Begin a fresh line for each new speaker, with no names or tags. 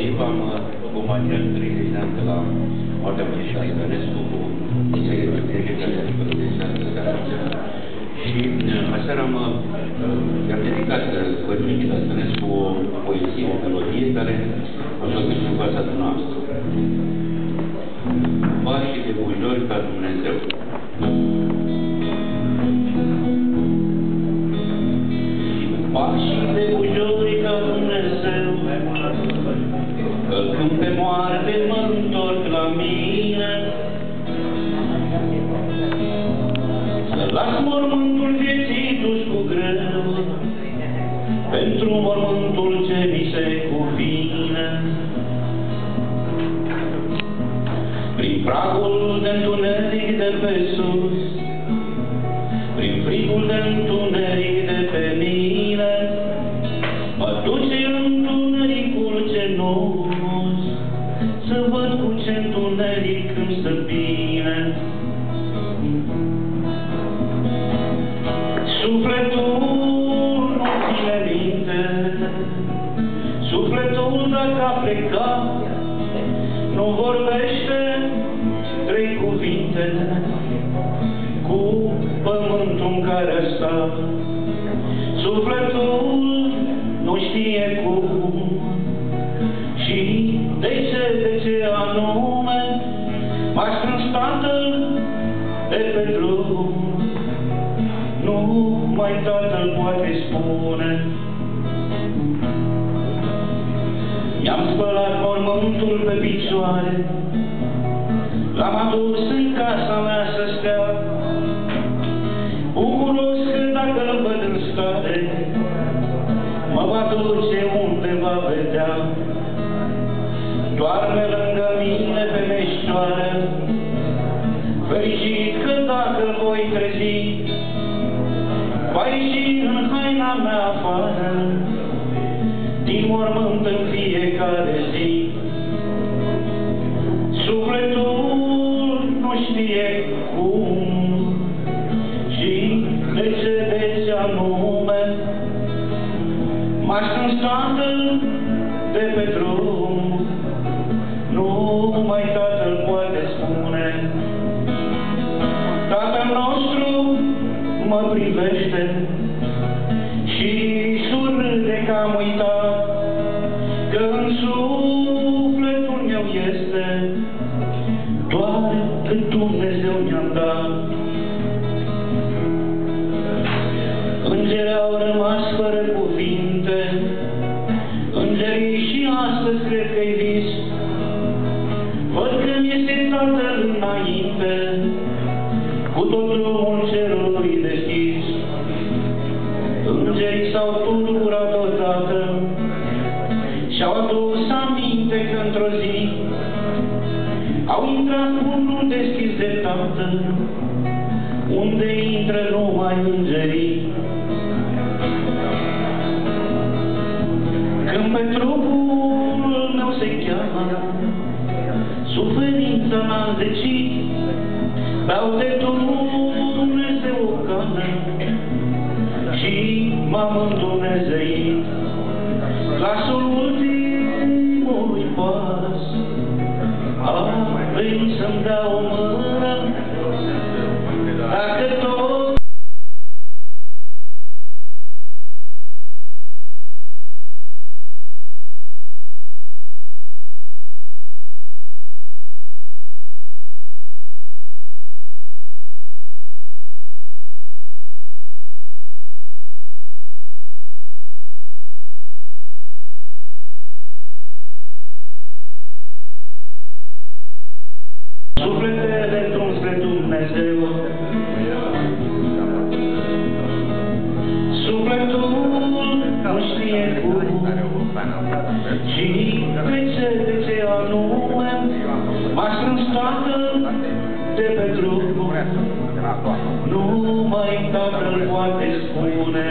respectiv am făcut material 30 de ani de la moartea Mărișoarei Stănescu cu și aseară i-am dedicat părinții Michila Stănescu o poezie, o melodie care o să o găsim în fața dumneavoastră. Pașii de bujori ca Dumnezeu. Pașii de bujori ca Dumnezeu, când pe moarte mă întorc la mine, să las mormântul vieții dus cu greu, pentru mormântul ce mi se cuvine. Prin pragul de întuneric de pe sus, prin frigul de întuneric de pe mine, mă duce întunericul cenos, să văd cu ce întuneric îmi stă bine. Sufletul nu ține minte, sufletul dacă a plecat, nu vorbește trei cuvinte cu pământul în care a stat. Sufletul nu știe cum și de ce anume m-a strâns tatăl de pe drum. Nu mai tatăl poate spune. Mi-am spălat mormântul pe picioare, l-am adus în casa mea să stea, bucuros că dacă-l văd în stare, mă va duce unde va vedea. Doarme lângă mine pe meștoară, fericit că dacă voi trezi, va ieși în haina mea afară, din mormânt în fiecare zi. Sufletul nu știe cum și de ce anume m-a strâns tatăl de pe drum. Nu mai tatăl poate spune. Tatăl nostru mă privește și surâde că am uitat că în sufletul meu este doar cât Dumnezeu mi-a dat. Îngerii au rămas fără cuvinte, îngerii și astăzi cred că-i vis, văd că mi-este Tatăl înainte, cu tot drumul cerului deschis. Îngerii s-au tulburat odată și-au adus aminte că într-o zi au intrat unul deschis de Tatăl, unde intră numai îngerii. Când pe trupul meu se cheamă, suferința m-a îndecit, beau de Dumnezeu o cană și m-am îndumnezeit. Glasul ultimului pas a venit să-mi dea o mână, dacă tot sufletele drum spre Dumnezeu, sufletul nu știe cum și de ce anume m-a strâns tatăl de pe drum. Numai tatăl poate spune.